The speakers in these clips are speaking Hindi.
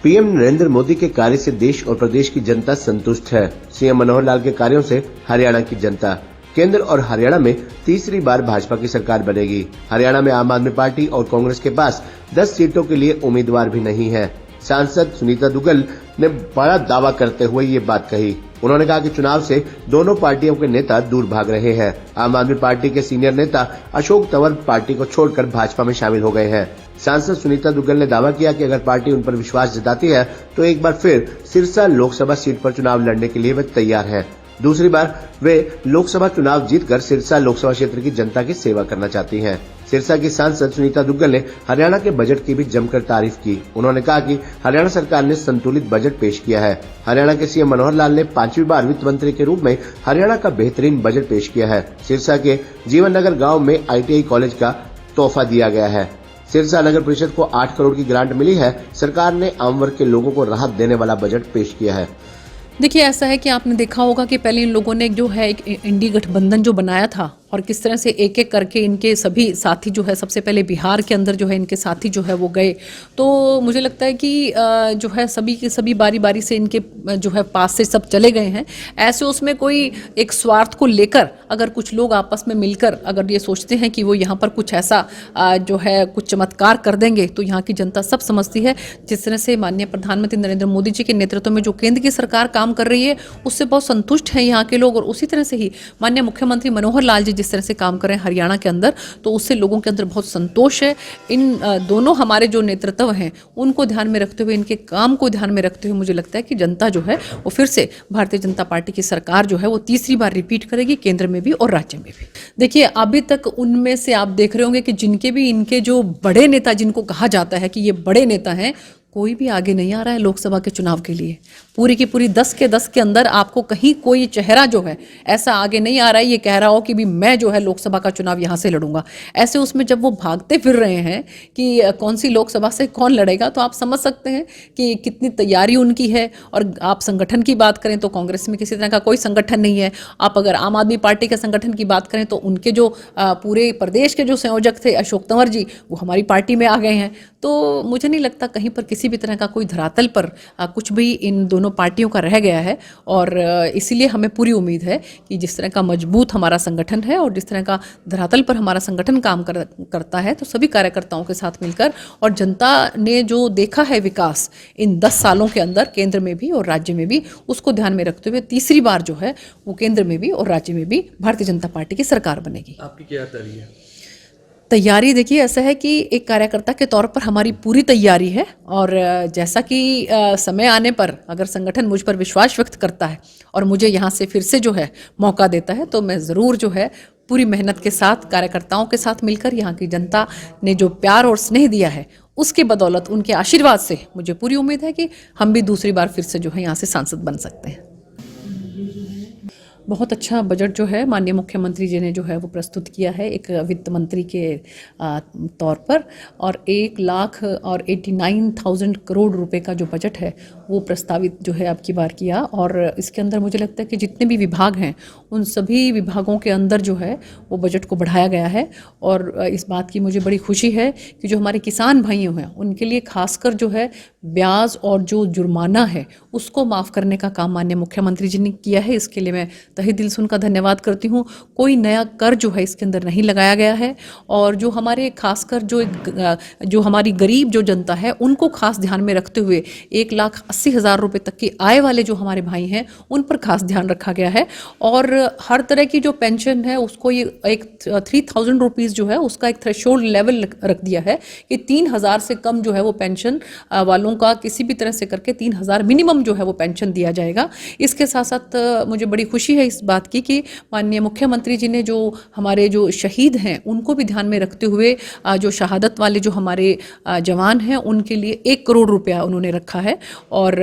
पीएम नरेंद्र मोदी के कार्य से देश और प्रदेश की जनता संतुष्ट है। सीएम मनोहर लाल के कार्यों से हरियाणा की जनता। केंद्र और हरियाणा में तीसरी बार भाजपा की सरकार बनेगी। हरियाणा में आम आदमी पार्टी और कांग्रेस के पास 10 सीटों के लिए उम्मीदवार भी नहीं है। सांसद सुनीता दुग्गल ने बड़ा दावा करते हुए ये बात कही। उन्होंने कहा कि चुनाव से दोनों पार्टियों के नेता दूर भाग रहे हैं। आम आदमी पार्टी के सीनियर नेता अशोक तंवर पार्टी को छोड़कर भाजपा में शामिल हो गए हैं। सांसद सुनीता दुग्गल ने दावा किया कि अगर पार्टी उन पर विश्वास जताती है तो एक बार फिर सिरसा लोकसभा सीट पर चुनाव लड़ने के लिए वे तैयार हैं। दूसरी बार वे लोकसभा चुनाव जीतकर सिरसा लोकसभा क्षेत्र की जनता की सेवा करना चाहती हैं। सिरसा की सांसद सुनीता दुग्गल ने हरियाणा के बजट की भी जमकर तारीफ की। उन्होंने कहा कि हरियाणा सरकार ने संतुलित बजट पेश किया है। हरियाणा के सीएम मनोहर लाल ने 5वीं बार वित्त मंत्री के रूप में हरियाणा का बेहतरीन बजट पेश किया है। सिरसा के जीवन नगर गाँव में ITI कॉलेज का तोहफा दिया गया है। सिरसा नगर परिषद को 8 करोड़ की ग्रांट मिली है। सरकार ने आम वर्ग के लोगों को राहत देने वाला बजट पेश किया है। देखिए, ऐसा है कि आपने देखा होगा कि पहले इन लोगों ने जो है एक इंडी गठबंधन जो बनाया था और किस तरह से एक एक करके इनके सभी साथी जो है, सबसे पहले बिहार के अंदर जो है इनके साथी जो है वो गए। तो मुझे लगता है कि जो है सभी के सभी बारी बारी से इनके जो है पास से सब चले गए हैं। ऐसे उसमें कोई एक स्वार्थ को लेकर अगर कुछ लोग आपस में मिलकर अगर ये सोचते हैं कि वो यहाँ पर कुछ ऐसा जो है कुछ चमत्कार कर देंगे, तो यहाँ की जनता सब समझती है। जिस तरह से माननीय प्रधानमंत्री नरेंद्र मोदी जी के नेतृत्व में जो केंद्र की सरकार काम कर रही है, उससे बहुत संतुष्ट हैं यहाँ के लोग। और उसी तरह से ही माननीय मुख्यमंत्री मनोहर लाल जी जिस तरह से काम कर रहे हैं हरियाणा के अंदर, तो उससे लोगों के अंदर बहुत संतोष है। इन दोनों हमारे जो नेतृत्व हैं उनको ध्यान में रखते हुए, इनके काम को ध्यान में रखते हुए मुझे लगता है कि जनता जो है वो फिर से भारतीय जनता पार्टी की सरकार जो है वो तीसरी बार रिपीट करेगी, केंद्र में भी और राज्य में भी। देखिए, अभी तक उनमें से आप देख रहे होंगे कि जिनके भी इनके जो बड़े नेता जिनको कहा जाता है कि ये बड़े नेता हैं, कोई भी आगे नहीं आ रहा है लोकसभा के चुनाव के लिए। पूरी की पूरी 10 के 10 के अंदर आपको कहीं कोई चेहरा जो है ऐसा आगे नहीं आ रहा है ये कह रहा हो कि भी मैं जो है लोकसभा का चुनाव यहाँ से लड़ूंगा। ऐसे उसमें जब वो भागते फिर रहे हैं कि कौन सी लोकसभा से कौन लड़ेगा, तो आप समझ सकते हैं कि कितनी तैयारी उनकी है। और आप संगठन की बात करें तो कांग्रेस में किसी तरह का कोई संगठन नहीं है। आप अगर आम आदमी पार्टी के संगठन की बात करें तो उनके जो पूरे प्रदेश के जो संयोजक थे अशोक तंवर जी, वो हमारी पार्टी में आ गए हैं। तो मुझे नहीं लगता कहीं पर किसी भी तरह का कोई धरातल पर कुछ भी इन दोनों पार्टियों का रह गया है। और इसीलिए हमें पूरी उम्मीद है कि जिस तरह का मजबूत हमारा संगठन है और जिस तरह का धरातल पर हमारा संगठन काम करता है, तो सभी कार्यकर्ताओं के साथ मिलकर और जनता ने जो देखा है विकास इन 10 सालों के अंदर केंद्र में भी और राज्य में भी, उसको ध्यान में रखते हुए तीसरी बार जो है वो केंद्र में भी और राज्य में भी भारतीय जनता पार्टी की सरकार बनेगी। आपकी क्या तैयारी है? तैयारी देखिए, ऐसा है कि एक कार्यकर्ता के तौर पर हमारी पूरी तैयारी है। और जैसा कि समय आने पर अगर संगठन मुझ पर विश्वास व्यक्त करता है और मुझे यहाँ से फिर से जो है मौका देता है, तो मैं ज़रूर जो है पूरी मेहनत के साथ कार्यकर्ताओं के साथ मिलकर, यहाँ की जनता ने जो प्यार और स्नेह दिया है उसके बदौलत, उनके आशीर्वाद से मुझे पूरी उम्मीद है कि हम भी दूसरी बार फिर से जो है यहाँ से सांसद बन सकते हैं। बहुत अच्छा बजट जो है माननीय मुख्यमंत्री जी ने जो है वो प्रस्तुत किया है एक वित्त मंत्री के तौर पर। और 1,89,000 करोड़ रुपए का जो बजट है वो प्रस्तावित जो है अब की बार किया। और इसके अंदर मुझे लगता है कि जितने भी विभाग हैं उन सभी विभागों के अंदर जो है वो बजट को बढ़ाया गया है। और इस बात की मुझे बड़ी खुशी है कि जो हमारे किसान भाइयों हैं उनके लिए खासकर जो है ब्याज और जो जुर्माना है उसको माफ़ करने का काम माननीय मुख्यमंत्री जी ने किया है। इसके लिए मैं तहे दिल से उनका धन्यवाद करती हूँ। कोई नया कर जो है इसके अंदर नहीं लगाया गया है। और जो हमारे खासकर जो हमारी गरीब जो जनता है उनको खास ध्यान में रखते हुए 1,80,000 रुपये तक की आय वाले जो हमारे भाई हैं उन पर खास ध्यान रखा गया है। और हर तरह की जो पेंशन है उसको ये एक 3,000 रुपीज़ जो है उसका एक थ्रेशोल्ड लेवल रख दिया है कि 3,000 से कम जो है वो पेंशन वालों का किसी भी तरह से करके 3,000 मिनिमम जो है वो पेंशन दिया जाएगा। इसके साथ साथ मुझे बड़ी खुशी है इस बात की कि माननीय मुख्यमंत्री जी ने जो हमारे जो शहीद हैं उनको भी ध्यान में रखते हुए जो शहादत वाले जो हमारे जवान हैं उनके लिए 1 करोड़ रुपया उन्होंने रखा है। और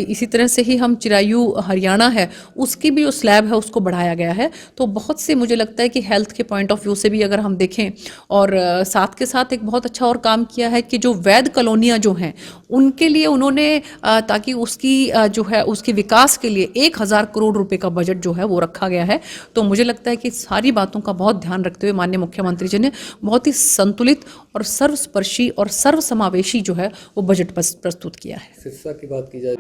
इसी तरह से ही हम चिरायु हरियाणा है उसकी भी जो स्लैब है उसको बढ़ाया गया है। तो बहुत से मुझे लगता है कि हेल्थ के पॉइंट ऑफ व्यू से भी अगर हम देखें और साथ के साथ एक बहुत अच्छा और काम किया है कि जो वैध कॉलोनियाँ जो हैं उनके लिए उन्होंने ताकि उसकी जो है उसके विकास के लिए 1000 करोड़ रुपए का बजट जो है वो रखा गया है। तो मुझे लगता है कि सारी बातों का बहुत ध्यान रखते हुए माननीय मुख्यमंत्री जी ने बहुत ही संतुलित और सर्वस्पर्शी और सर्वसमावेशी जो है वो बजट प्रस्तुत किया है। शिक्षा की बात की जाए